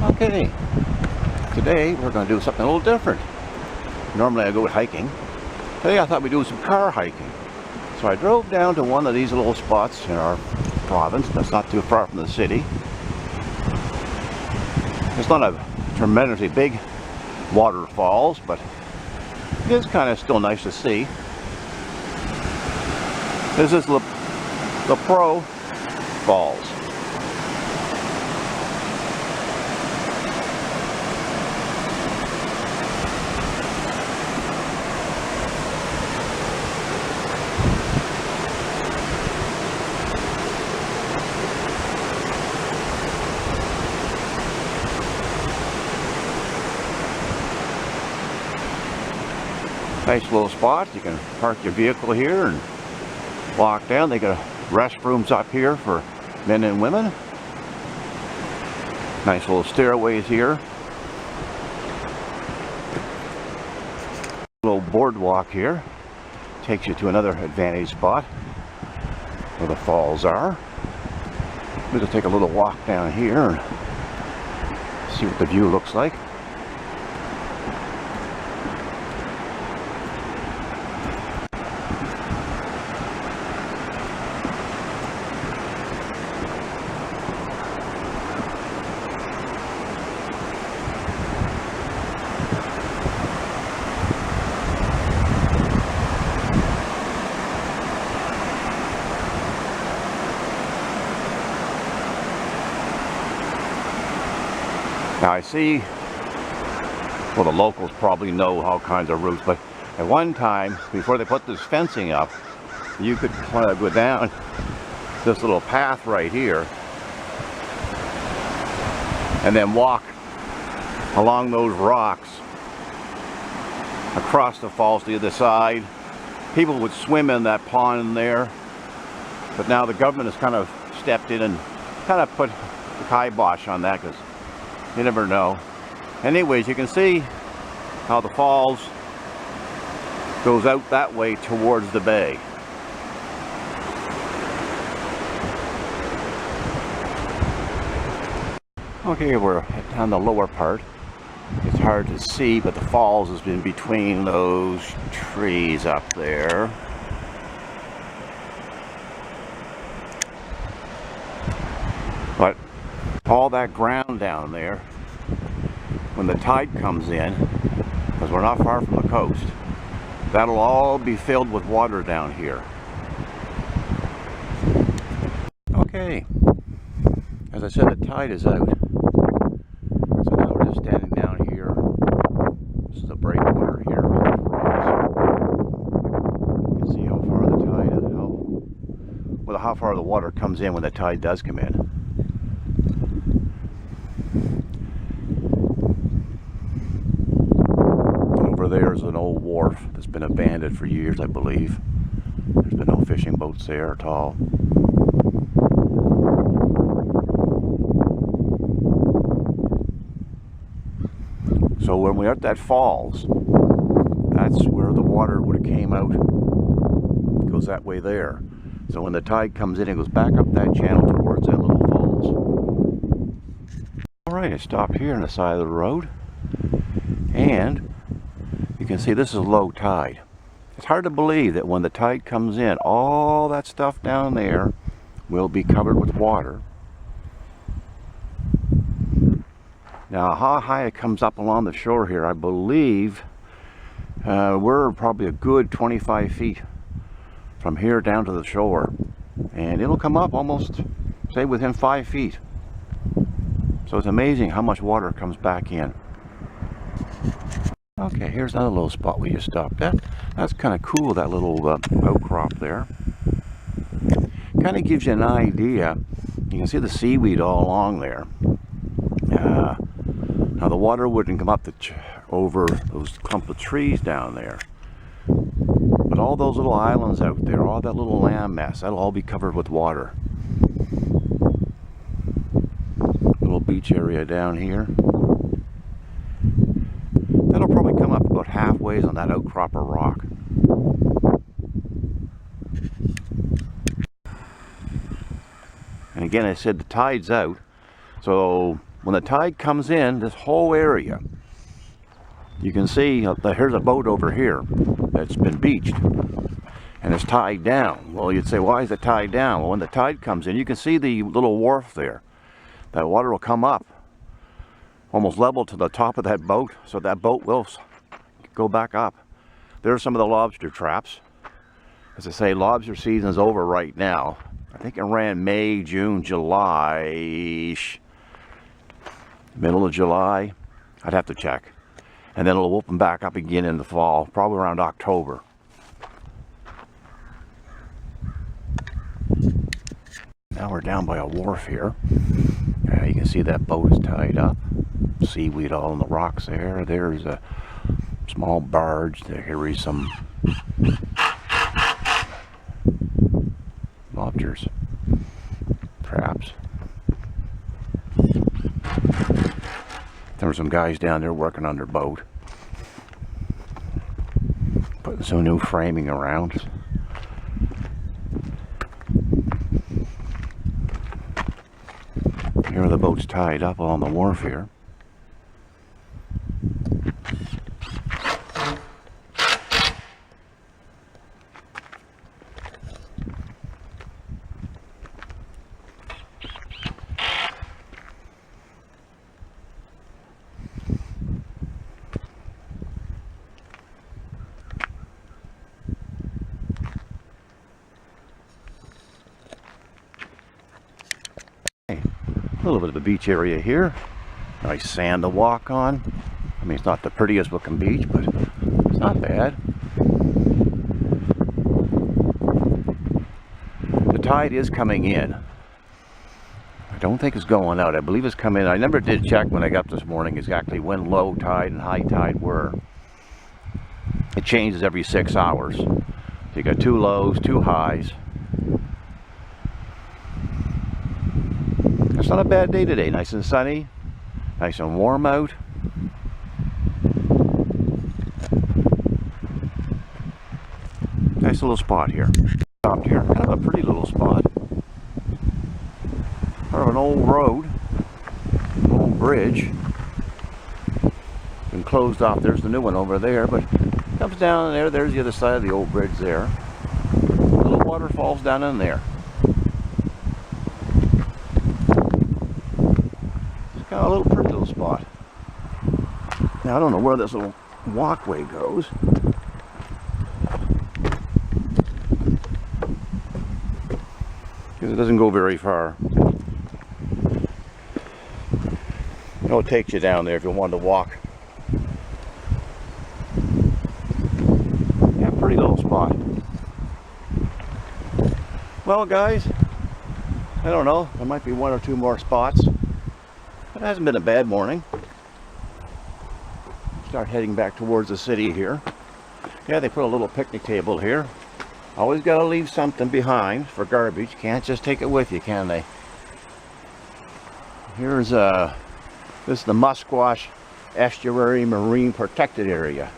Okay, today we're going to do something a little different. Normally I go hiking. Today I thought we'd do some car hiking. So I drove down to one of these little spots in our province that's not too far from the city. It's not a tremendously big waterfalls, but it is kind of still nice to see. This is the Pro Falls. Nice little spot. You can park your vehicle here and walk down. They got restrooms up here for men and women. Nice little stairways here. Little boardwalk here takes you to another advantage spot where the falls are. We'll just take a little walk down here and see what the view looks like. Now I see, well, the locals probably know all kinds of routes, but at one time, before they put this fencing up, you could go down this little path right here and then walk along those rocks across the falls to the other side. People would swim in that pond there, but now the government has kind of stepped in and kind of put the kibosh on that, because you never know. Anyways, you can see how the falls goes out that way towards the bay. Okay, we're on the lower part. It's hard to see, but the falls has been between those trees up there. But all that ground down there, when the tide comes in, because we're not far from the coast, that'll all be filled with water down here. Okay, as I said, the tide is out. So now we're just standing down here. This is a breakwater here with these rocks. You can see how far the tide is, how far the water comes in when the tide does come in. There's an old wharf that's been abandoned for years, I believe. There's been no fishing boats there at all. So when we're at that falls, that's where the water would have came out. It goes that way there. So when the tide comes in, it goes back up that channel towards that little falls. Alright, I stopped here on the side of the road, and you can see this is low tide. It's hard to believe that when the tide comes in, all that stuff down there will be covered with water. Now, how high it comes up along the shore here, I believe we're probably a good 25 feet from here down to the shore. And it'll come up almost, say, within 5 feet. So it's amazing how much water comes back in. Okay, here's another little spot we just stopped at. That's kind of cool, that little outcrop there. Kind of gives you an idea. You can see the seaweed all along there. Now the water wouldn't come up over those clump of trees down there. But all those little islands out there, all that little land mass, that'll all be covered with water. Little beach area down here. That'll probably come up about halfway on that outcrop of rock. And again, I said the tide's out, so when the tide comes in, this whole area, you can see here's a boat over here that's been beached and it's tied down. Well, you'd say, why is it tied down? Well, when the tide comes in, you can see the little wharf there. That water will come up almost level to the top of that boat, so that boat will go back up. There's some of the lobster traps. As I say, lobster season is over right now. I think it ran May, June, July, middle of July. I'd have to check. And then it'll open back up again in the fall, probably around October. Now we're down by a wharf here. You can see that boat is tied up. Seaweed all in the rocks there. There's a small barge that carries some lobsters, traps. There were some guys down there working on their boat, putting some new framing around. Here the boat's tied up on the wharf here. A little bit of a beach area here. Nice sand to walk on. I mean, it's not the prettiest looking beach, but it's not bad. The tide is coming in. I don't think it's going out. I believe it's coming in. I never did check when I got up this morning exactly when low tide and high tide were. It changes every 6 hours. So you got 2 lows, 2 highs. It's not a bad day today. Nice and sunny, nice and warm out. Nice little spot here. Stopped here. Kind of a pretty little spot. Part of an old road, an old bridge. Been closed off. There's the new one over there, but comes down there. There's the other side of the old bridge there. Little waterfalls down in there. Got a little pretty little spot. Now I don't know where this little walkway goes. Because it doesn't go very far. You know, it takes you down there if you want to walk. Yeah, pretty little spot. Well guys, I don't know, there might be 1 or 2 more spots. It hasn't been a bad morning. Start heading back towards the city here. Yeah, they put a little picnic table here. Always got to leave something behind for garbage. Can't just take it with you, can they? Here's this is the Musquash Estuary Marine Protected Area.